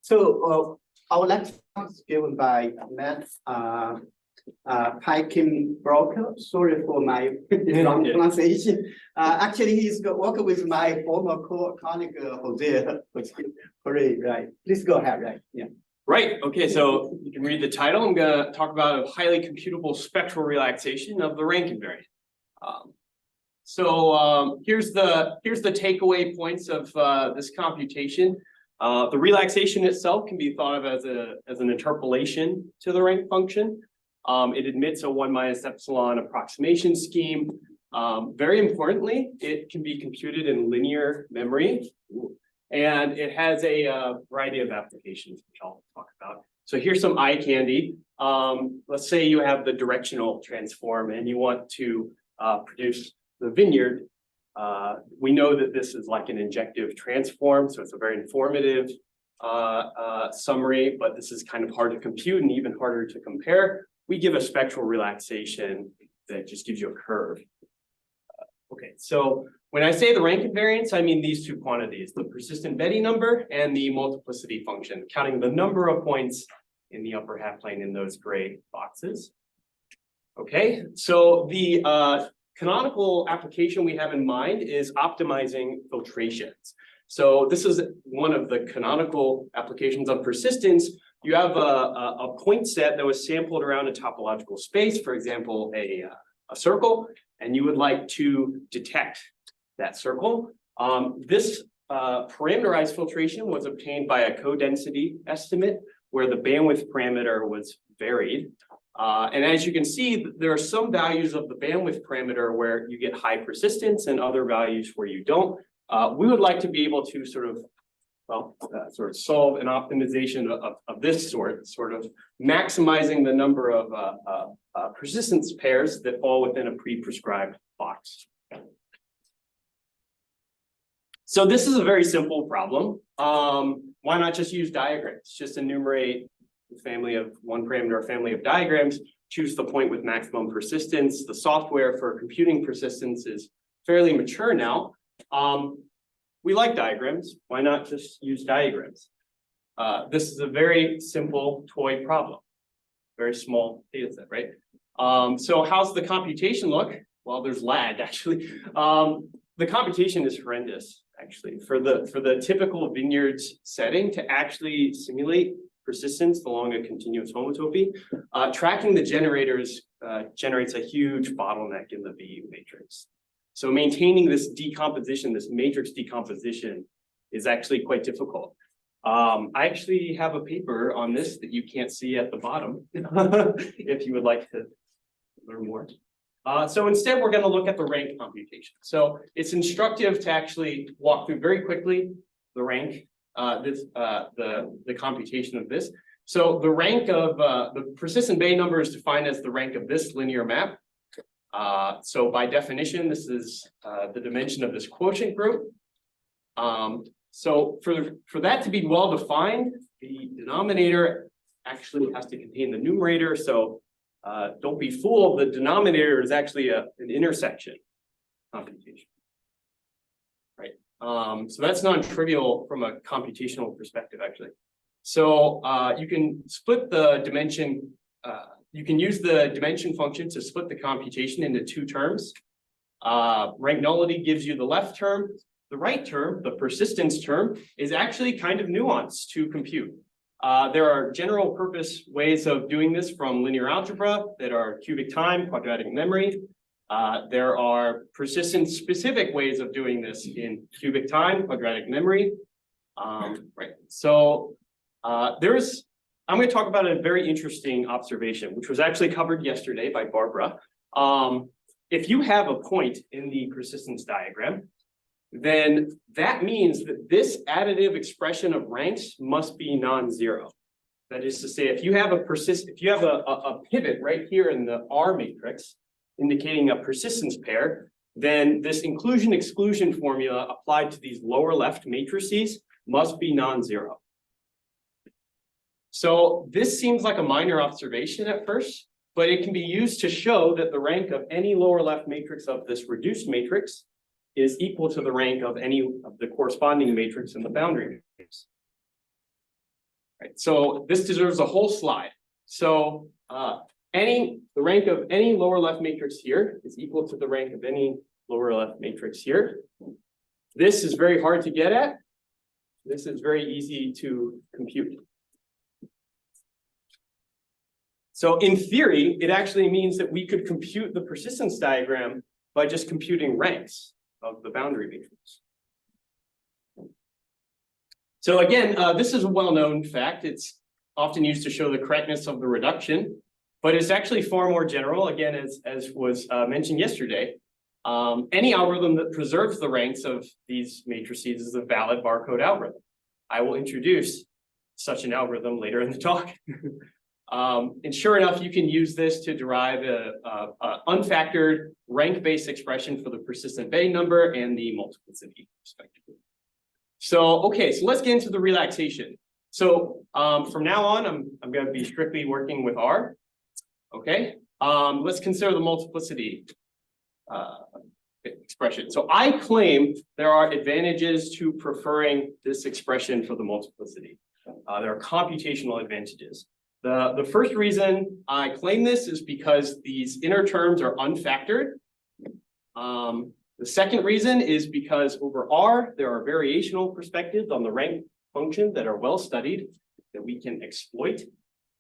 So our lecture is given by Matt Pieckenbrock. Sorry for my wrong pronunciation. Actually, he's working with my former colleague Jose. Right. Please go ahead. Right. Yeah. Right. Okay. So you can read the title. I'm going to talk about a highly computable spectral relaxation of the rank invariant. Here's the takeaway points of this computation. The relaxation itself can be thought of as an interpolation to the rank function. It admits a 1 minus epsilon approximation scheme. Very importantly, it can be computed in linear memory, and it has a variety of applications, which I'll talk about. So here's some eye candy. Let's say you have the directional transform and you want to produce the vineyard. We know that this is like an injective transform, so it's a very informative summary, but this is kind of hard to compute and even harder to compare. We give a spectral relaxation that just gives you a curve. Okay, so when I say the rank invariants, I mean these two quantities, the persistent Betti number and the multiplicity function, counting the number of points in the upper half plane in those gray boxes. Okay, so the canonical application we have in mind is optimizing filtrations. So this is one of the canonical applications of persistence. You have a point set that was sampled around a topological space, for example, a circle, and you would like to detect that circle. This parameterized filtration was obtained by a codensity estimate where the bandwidth parameter was varied. And as you can see, there are some values of the bandwidth parameter where you get high persistence and other values where you don't. We would like to be able to sort of solve an optimization of this sort of maximizing the number of persistence pairs that fall within a pre-prescribed box. So this is a very simple problem. Why not just use diagrams? Just enumerate the family of one parameter or family of diagrams, choose the point with maximum persistence. The software for computing persistence is fairly mature now. We like diagrams. Why not just use diagrams? This is a very simple toy problem. Very small data set, right? So how's the computation look? Well, there's lag, actually. The computation is horrendous, actually. For the typical vineyards setting, to actually simulate persistence along a continuous homotopy, tracking the generators generates a huge bottleneck in the VU matrix. So maintaining this decomposition, this matrix decomposition, is actually quite difficult. I actually have a paper on this that you can't see at the bottom, if you would like to learn more. So instead, we're going to look at the rank computation. So it's instructive to actually walk through very quickly the rank, the computation of this. So the rank of the persistent Bay number is defined as the rank of this linear map. So by definition, this is the dimension of this quotient group. So for that to be well defined, the denominator actually has to contain the numerator. So don't be fooled, the denominator is actually an intersection computation. Right. So that's non-trivial from a computational perspective, actually. So you can split the dimension. You can use the dimension function to split the computation into two terms. Rank nullity gives you the left term. The right term, the persistence term, is actually kind of nuanced to compute. There are general purpose ways of doing this from linear algebra that are cubic time, quadratic memory. There are persistence specific ways of doing this in cubic time, quadratic memory. Right. So I'm going to talk about a very interesting observation, which was actually covered yesterday by Barbara. If you have a point in the persistence diagram, then that means that this additive expression of ranks must be non-zero. That is to say, if you have a pivot right here in the R matrix, indicating a persistence pair, then this inclusion-exclusion formula applied to these lower left matrices must be non-zero. So this seems like a minor observation at first, but it can be used to show that the rank of any lower left matrix of this reduced matrix is equal to the rank of any of the corresponding matrix in the boundary matrix. Right, so this deserves a whole slide. So the rank of any lower left matrix here is equal to the rank of any lower left matrix here. This is very hard to get at. This is very easy to compute. So in theory, it actually means that we could compute the persistence diagram by just computing ranks of the boundary matrix. So again, this is a well-known fact. It's often used to show the correctness of the reduction, but it's actually far more general. Again, as was mentioned yesterday, any algorithm that preserves the ranks of these matrices is a valid barcode algorithm. I will introduce such an algorithm later in the talk. And sure enough, you can use this to derive a unfactored rank-based expression for the persistent Bay number and the multiplicity, respectively. So, okay, so let's get into the relaxation. So from now on, I'm going to be strictly working with R. Okay, let's consider the multiplicity expression. So I claim there are advantages to preferring this expression for the multiplicity. There are computational advantages. The first reason I claim this is because these inner terms are unfactored. The second reason is because over R, there are variational perspectives on the rank function that are well studied that we can exploit.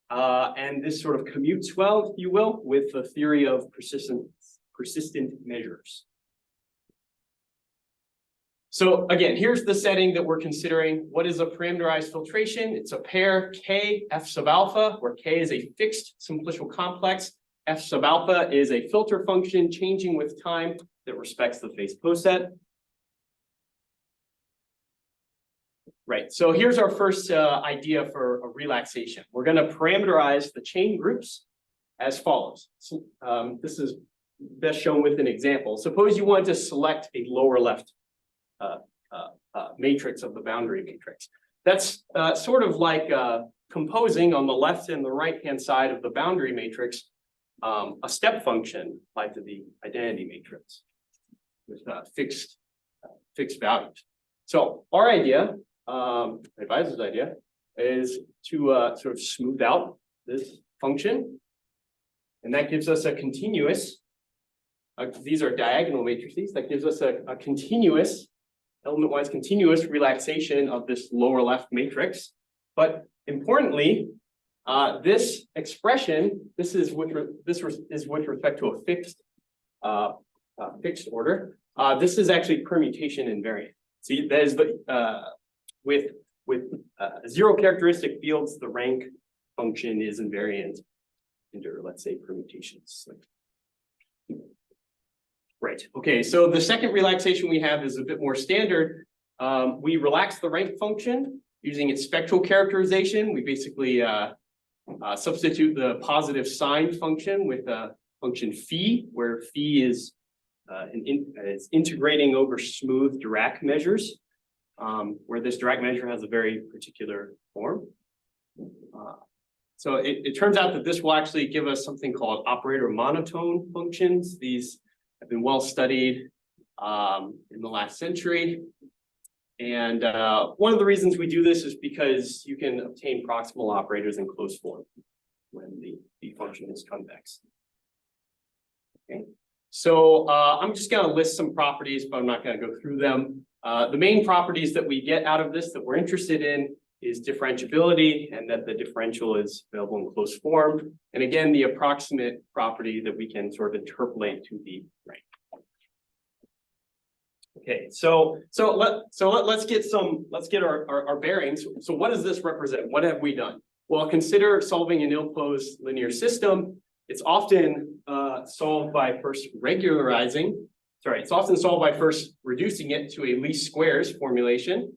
And this sort of commutes well, if you will, with the theory of persistent measures. So again, here's the setting that we're considering. What is a parameterized filtration? It's a pair K F sub alpha, where K is a fixed simplicial complex. F sub alpha is a filter function changing with time that respects the phase poset. Right, so here's our first idea for a relaxation. We're going to parameterize the chain groups as follows. So, this is best shown with an example. Suppose you want to select a lower left matrix of the boundary matrix. That's sort of like composing on the left and the right-hand side of the boundary matrix a step function applied to the identity matrix with fixed values. So our idea, advisor's idea, is to sort of smooth out this function, and that gives us a continuous. These are diagonal matrices. That gives us a continuous, element-wise continuous relaxation of this lower left matrix. But importantly, this expression, this is with respect to a fixed order. This is actually permutation invariant. See, that is with zero characteristic fields, the rank function is invariant under, let's say, permutations. Right. Okay. So the second relaxation we have is a bit more standard. We relax the rank function using its spectral characterization. We basically substitute the positive sign function with a function phi, where phi is it's integrating over smooth Dirac measures, where this Dirac measure has a very particular form. So it turns out that this will actually give us something called operator monotone functions. These have been well studied in the last century. And one of the reasons we do this is because you can obtain proximal operators in closed form when the function is convex. Okay. So I'm just going to list some properties, but I'm not going to go through them. The main properties that we get out of this that we're interested in is differentiability, and that the differential is available in closed form. And again, the approximate property that we can sort of interpolate to the rank. Okay, so let's get our bearings. So what does this represent? What have we done? Well, consider solving an ill-closed linear system. It's often solved by first regularizing. Sorry, it's often solved by first reducing it to a least squares formulation,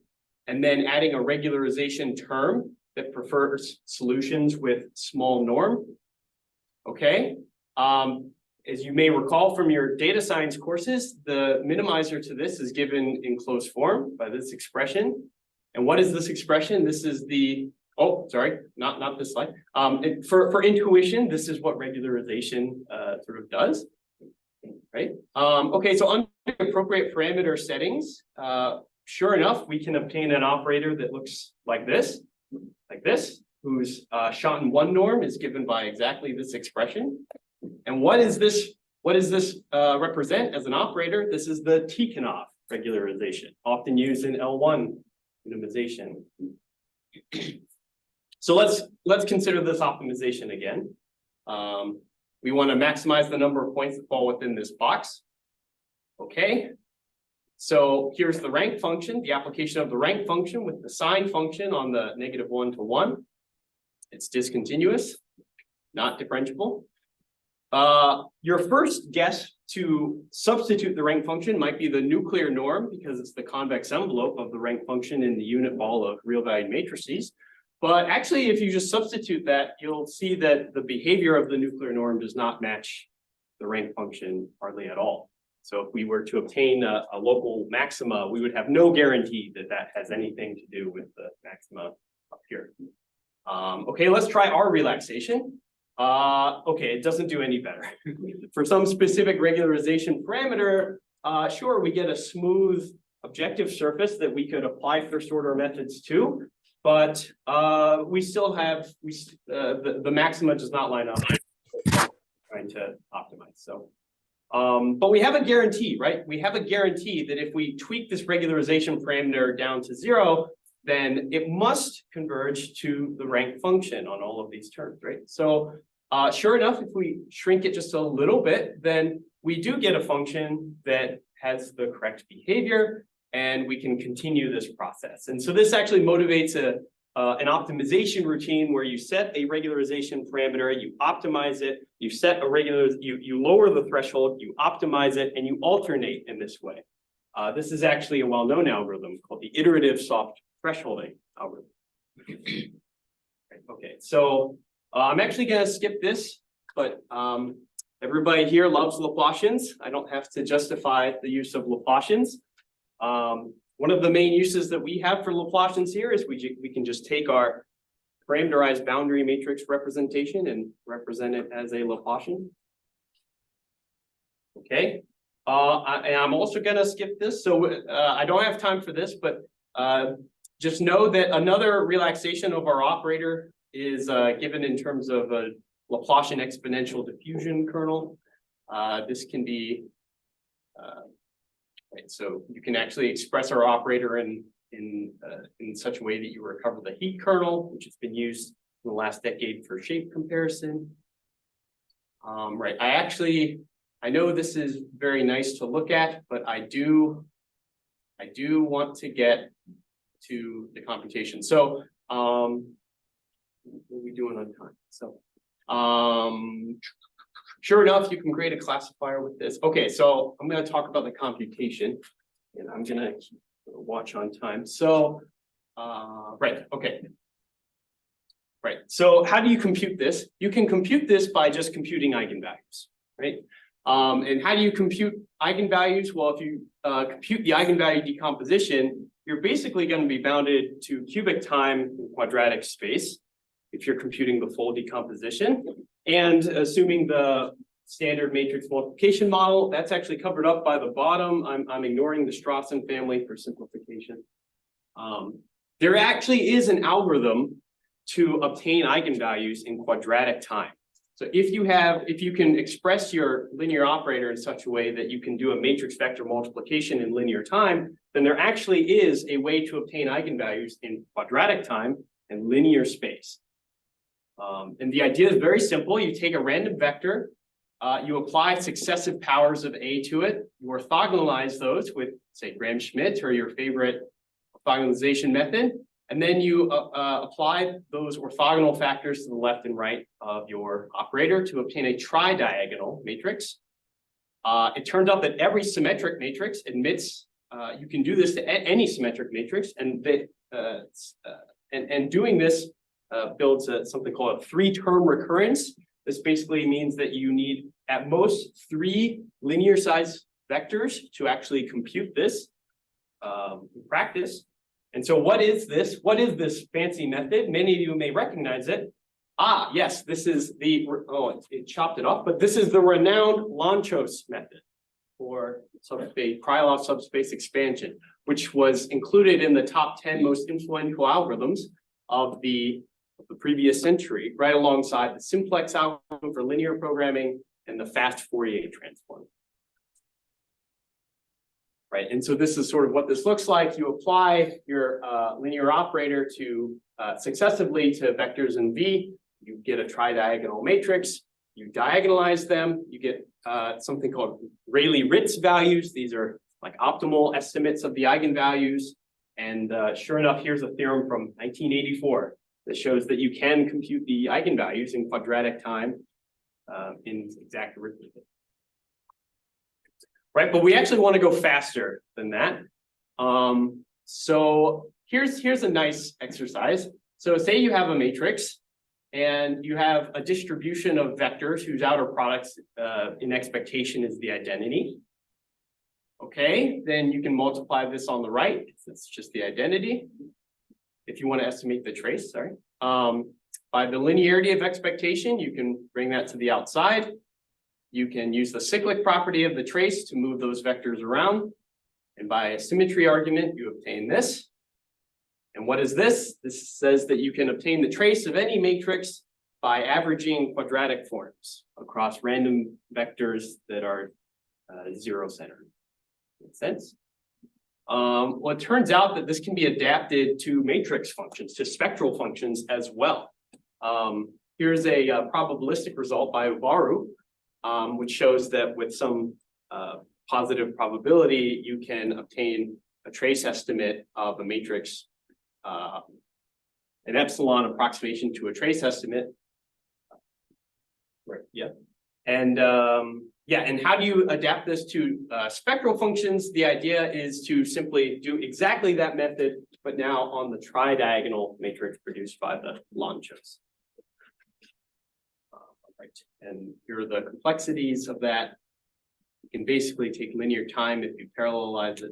and then adding a regularization term that prefers solutions with small norm. Okay. As you may recall from your data science courses, the minimizer to this is given in closed form by this expression. And what is this expression? This is the, oh, sorry, not this slide. For intuition, this is what regularization sort of does, right? Okay, so under appropriate parameter settings, sure enough, we can obtain an operator that looks like this, like this, whose Schotten-1 norm is given by exactly this expression. And what is this? What does this represent as an operator? This is the Tikhonov regularization, often used in L1 minimization. So let's consider this optimization again. We want to maximize the number of points that fall within this box. Okay. So here's the rank function, the application of the rank function with the sign function on the -1 to 1. It's discontinuous, not differentiable. Your first guess to substitute the rank function might be the nuclear norm because it's the convex envelope of the rank function in the unit ball of real valued matrices. But actually, if you just substitute that, you'll see that the behavior of the nuclear norm does not match the rank function hardly at all. So if we were to obtain a local maxima, we would have no guarantee that that has anything to do with the maxima up here. Okay, let's try our relaxation. Okay, it doesn't do any better. For some specific regularization parameter, sure, we get a smooth objective surface that we could apply first order methods to, but we still have, the maxima does not line up trying to optimize. So, but we have a guarantee, right? We have a guarantee that if we tweak this regularization parameter down to 0, then it must converge to the rank function on all of these terms, right? So sure enough, if we shrink it just a little bit, then we do get a function that has the correct behavior, and we can continue this process. And so this actually motivates an optimization routine where you set a regularization parameter, you optimize it, you set a you lower the threshold, you optimize it, and you alternate in this way. This is actually a well-known algorithm called the iterative soft thresholding algorithm. Okay, so I'm actually going to skip this, but everybody here loves Laplacians. I don't have to justify the use of Laplacians. One of the main uses that we have for Laplacians here is we can just take our parameterized boundary matrix representation and represent it as a Laplacian. Okay, and I'm also going to skip this, so I don't have time for this, but just know that another relaxation of our operator is given in terms of a Laplacian exponential diffusion kernel. This can be, right, so you can actually express our operator in such a way that you recover the heat kernel, which has been used in the last decade for shape comparison. Right, I know this is very nice to look at, but I do want to get to the computation. So what are we doing on time? So sure enough, you can create a classifier with this. Okay, so I'm going to talk about the computation, and I'm going to watch on time. So right, okay. Right, so how do you compute this? You can compute this by just computing eigenvalues, right? And how do you compute eigenvalues? Well, if you compute the eigenvalue decomposition, you're basically going to be bounded to cubic time in quadratic space if you're computing the full decomposition. And assuming the standard matrix multiplication model, that's actually covered up by the bottom. I'm ignoring the Strawson family for simplification. There actually is an algorithm to obtain eigenvalues in quadratic time. So if you can express your linear operator in such a way that you can do a matrix vector multiplication in linear time, then there actually is a way to obtain eigenvalues in quadratic time and linear space. And the idea is very simple. You take a random vector, you apply successive powers of A to it, you orthogonalize those with, say, Gram-Schmidt or your favorite orthogonalization method, and then you apply those orthogonal factors to the left and right of your operator to obtain a tri-diagonal matrix. It turns out that every symmetric matrix admits, you can do this to any symmetric matrix, and doing this builds something called a 3-term recurrence. This basically means that you need at most 3 linear size vectors to actually compute this in practice. And so what is this? What is this fancy method? Many of you may recognize it. Ah, yes, this is the, it chopped it off, but this is the renowned Lanczos method for subspace, Krylov subspace expansion, which was included in the top 10 most influential algorithms of the the previous century, right alongside the simplex algorithm for linear programming and the fast Fourier transform. Right, and so this is sort of what this looks like. You apply your linear operator to successively to vectors in V. You get a tridiagonal matrix. You diagonalize them. You get something called Rayleigh-Ritz values. These are like optimal estimates of the eigenvalues. And sure enough, here's a theorem from 1984 that shows that you can compute the eigenvalues in quadratic time in exact arithmetic. Right, but we actually want to go faster than that. So here's a nice exercise. So say you have a matrix and you have a distribution of vectors whose outer products in expectation is the identity. Okay, then you can multiply this on the right. It's just the identity. If you want to estimate the trace, sorry. By the linearity of expectation, you can bring that to the outside. You can use the cyclic property of the trace to move those vectors around. And by a symmetry argument, you obtain this. And what is this? This says that you can obtain the trace of any matrix by averaging quadratic forms across random vectors that are zero-centered. Makes sense? Well, it turns out that this can be adapted to matrix functions, to spectral functions as well. Here's a probabilistic result by Ubaru, which shows that with some positive probability, you can obtain a trace estimate of a matrix, an epsilon approximation to a trace estimate. Right, yeah. And yeah, and how do you adapt this to spectral functions? The idea is to simply do exactly that method, but now on the tridiagonal matrix produced by the Lanchos. Right, and here are the complexities of that. You can basically take linear time if you parallelize it.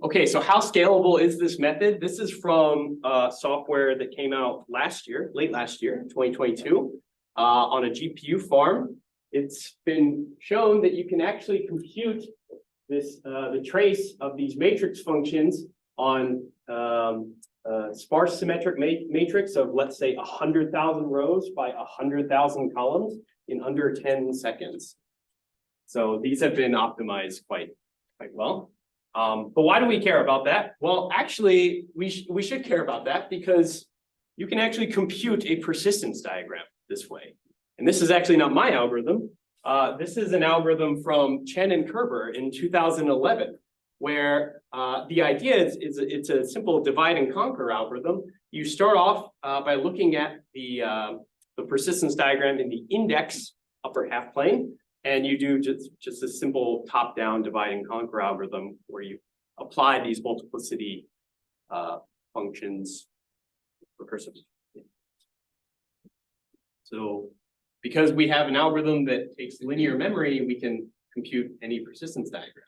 Okay, so how scalable is this method? This is from software that came out last year, late last year, 2022, on a GPU farm. It's been shown that you can actually compute this the trace of these matrix functions on sparse symmetric matrix of, let's say, 100,000 rows by 100,000 columns in under 10 seconds. So these have been optimized quite well. But why do we care about that? Well, actually, we should care about that because you can actually compute a persistence diagram this way. And this is actually not my algorithm. This is an algorithm from Chen and Kerber in 2011, where the idea is it's a simple divide and conquer algorithm. You start off by looking at the persistence diagram in the index upper half plane, and you do just a simple top-down divide and conquer algorithm where you apply these multiplicity functions recursively. So because we have an algorithm that takes linear memory, we can compute any persistence diagram.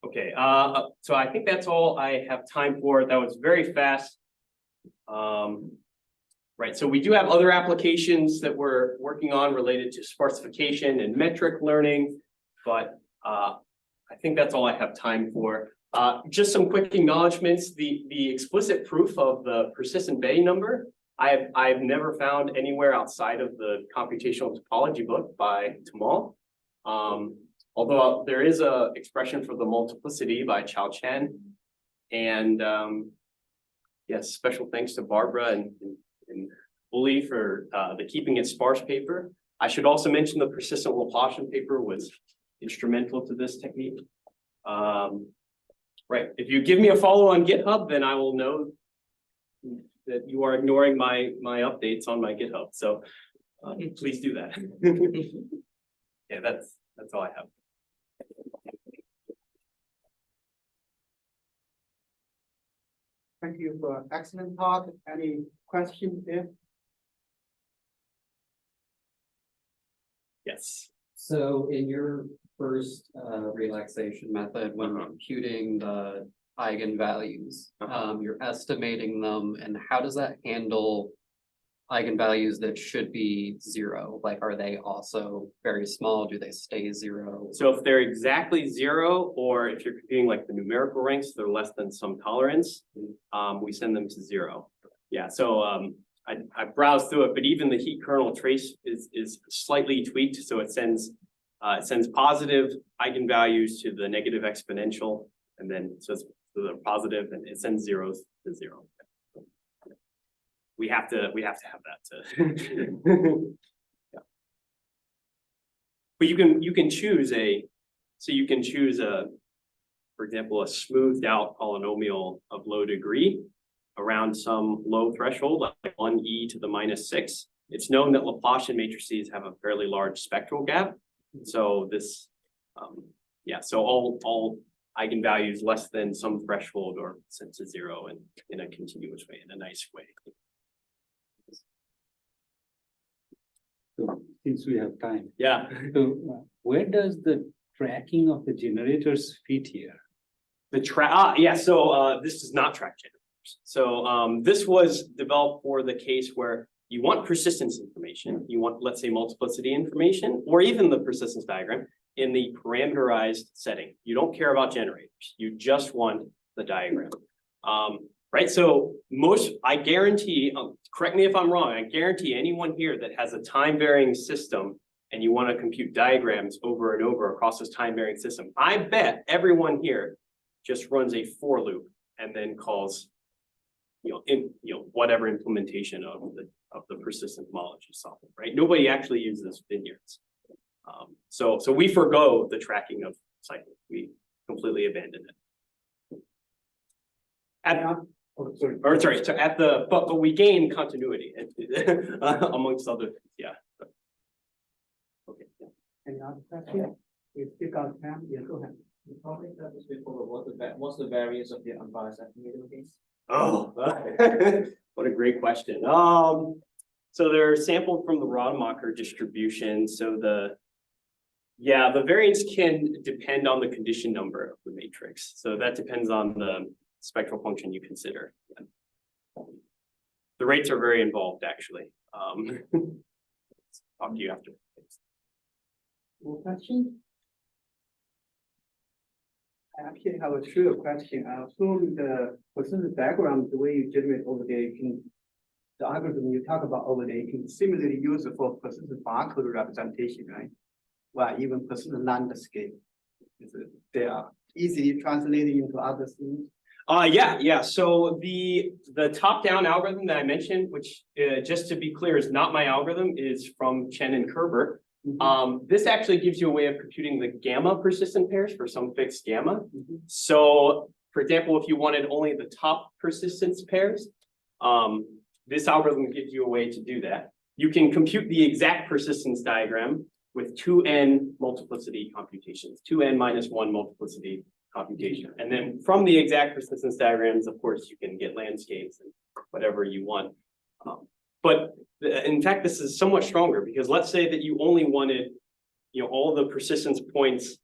Okay, so I think that's all I have time for. That was very fast. Right, so we do have other applications that we're working on related to sparsification and metric learning, but I think that's all I have time for. Just some quick acknowledgements. The explicit proof of the persistent Bay number, I've never found anywhere outside of the computational topology book by Tamal. Although there is a expression for the multiplicity by Chao Chen. And yes, special thanks to Barbara and Uli for the keeping it sparse paper. I should also mention the persistent Laplacian paper was instrumental to this technique. Right, if you give me a follow on GitHub, then I will know that you are ignoring my updates on my GitHub. So please do that. Yeah, that's all I have. Thank you for excellent talk. Any questions there? Yes. So in your first relaxation method, when computing the eigenvalues, you're estimating them, and how does that handle eigenvalues that should be zero? Like, are they also very small? Do they stay zero? So if they're exactly zero, or if you're computing like the numerical ranks, they're less than some tolerance, we send them to zero. Yeah, so I browsed through it, but even the heat kernel trace is slightly tweaked, so it sends positive eigenvalues to the negative exponential, and then so they're positive, and it sends zeros to zero. We have to have that to. Yeah. But you can choose for example, a smoothed out polynomial of low degree around some low threshold, like 1e to the -6. It's known that Laplacian matrices have a fairly large spectral gap. So this, so all eigenvalues less than some threshold are sent to zero and in a continuous way, in a nice way. So since we have time, Yeah. so where does the tracking of the generators fit here? So this does not track generators. So this was developed for the case where you want persistence information, you want, let's say, multiplicity information, or even the persistence diagram in the parameterized setting. You don't care about generators. You just want the diagram. Right, so I guarantee, correct me if I'm wrong, I guarantee anyone here that has a time varying system and you want to compute diagrams over and over across this time varying system, I bet everyone here just runs a for loop and then calls, whatever implementation of the persistent homology solver, right? Nobody actually uses invariants. So we forgo the tracking of cycles. We completely abandon it. But we gain continuity amongst other things, yeah. Okay. Yeah. Any other question? We still got time. Yeah, go ahead. What's the variance of the unbiased estimator case? Oh, what a great question. So they're sampled from the Rademacher distribution. So the variance can depend on the condition number of the matrix. So that depends on the spectral function you consider. Yeah. The rates are very involved, actually. Talk to you after. More questions? I actually have a true question. I assume the persistence diagram, the way you generate over there, the algorithm you talk about over there, you can similarly use it for persistent barcode representation, right? Well, even persistent landscape. They are easily translated into other things. Yeah. So the top-down algorithm that I mentioned, which just to be clear is not my algorithm, is from Chen and Kerber. This actually gives you a way of computing the gamma persistent pairs for some fixed gamma. So, for example, if you wanted only the top persistence pairs, this algorithm gives you a way to do that. You can compute the exact persistence diagram with 2n multiplicity computations, 2n minus 1 multiplicity computation. And then from the exact persistence diagrams, of course, you can get landscapes and whatever you want. But in fact, this is somewhat stronger because let's say that you only wanted, all the persistence points,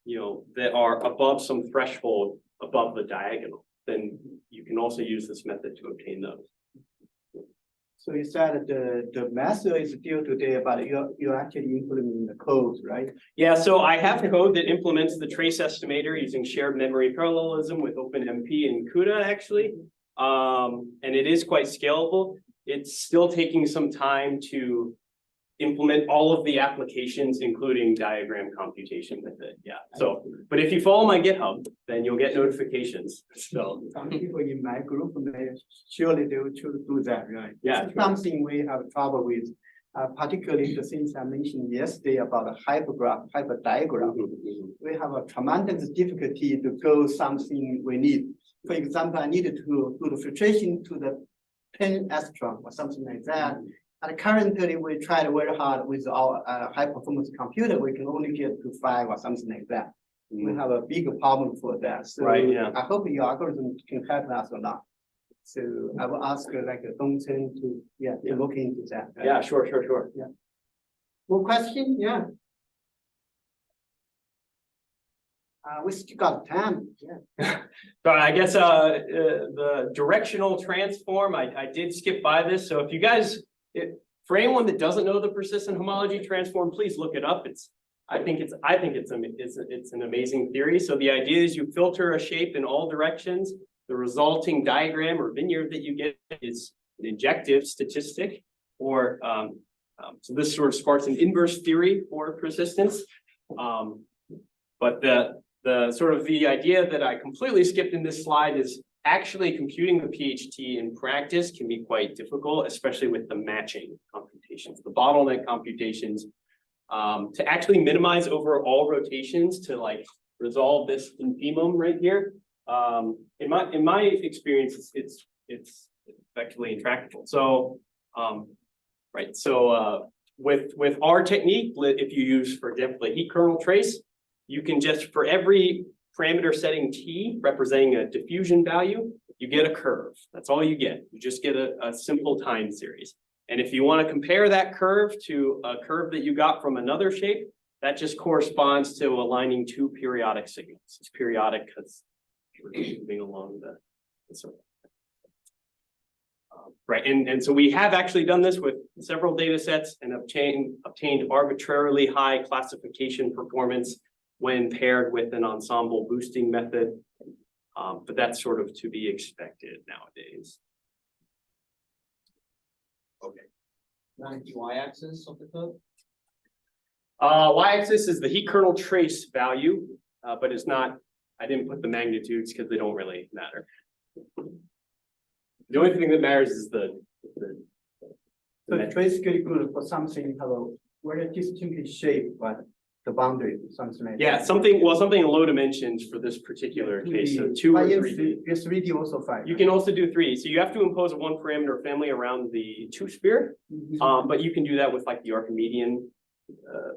that are above some threshold above the diagonal, then you can also use this method to obtain those. So you said the method is still today, but you're actually implementing the codes, right? Yeah, so I have code that implements the trace estimator using shared memory parallelism with OpenMP and CUDA actually. And it is quite scalable. It's still taking some time to implement all of the applications, including diagram computation with it. Yeah. So, but if you follow my GitHub, then you'll get notifications. So some people in my group, surely they will choose to do that, right? Yeah. It's something we have trouble with, particularly the things I mentioned yesterday about a hypergraph, hyperdiagram. We have a tremendous difficulty to go something we need. For example, I needed to do the filtration to the 10 astron or something like that. And currently we tried very hard with our high performance computer, we can only get to 5 or something like that. We have a big problem for that. So right, yeah. I hope your algorithm can help us or not. So I will ask Dongchen to look into that. Right? Yeah, sure. Yeah. More question? Yeah. We still got time. Yeah. So I guess the directional transform, I did skip by this. So if For anyone that doesn't know the persistent homology transform, please look it up. I think it's an amazing theory. So the idea is you filter a shape in all directions. The resulting diagram or vineyard that you get is an injective statistic, or so this sort of sparks an inverse theory for persistence. But the sort of the idea that I completely skipped in this slide is actually computing the PHT in practice can be quite difficult, especially with the matching computations, the bottleneck computations, to actually minimize over all rotations to like resolve this infimum right here. In my experience, it's effectively intractable. So, right. So with our technique, if you use, for example, the heat kernel trace, you can just, for every parameter setting T representing a diffusion value, you get a curve. That's all you get. You just get a simple time series. And if you want to compare that curve to a curve that you got from another shape, that just corresponds to aligning two periodic signals. It's periodic because we're moving along the circle. Right, and so we have actually done this with several data sets and obtained arbitrarily high classification performance when paired with an ensemble boosting method, but that's sort of to be expected nowadays. Okay. Not the y-axis of the code? Y-axis is the heat kernel trace value, but it's not, I didn't put the magnitudes because they don't really matter. The only thing that matters is the So it's basically good for something have a very distinct shape, but the boundary, something like yeah, that. something in low dimensions for this particular case. So 2 or 3D. It's 3D also fine. You can also do 3. So you have to impose a one parameter family around the 2-sphere, but you can do that with like the Archimedean,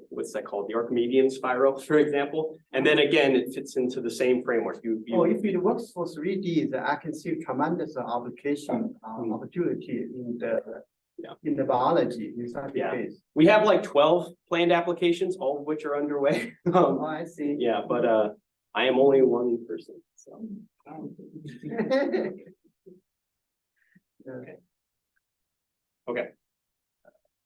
what's that called? The Archimedean spiral, for example. And then again, it fits into the same framework. Oh, if it works for 3D, then I can see tremendous application opportunity in the biology in such a case. We have like 12 planned applications, all of which are underway. Oh, I see. Yeah, but I am only one person, so. Okay. Okay.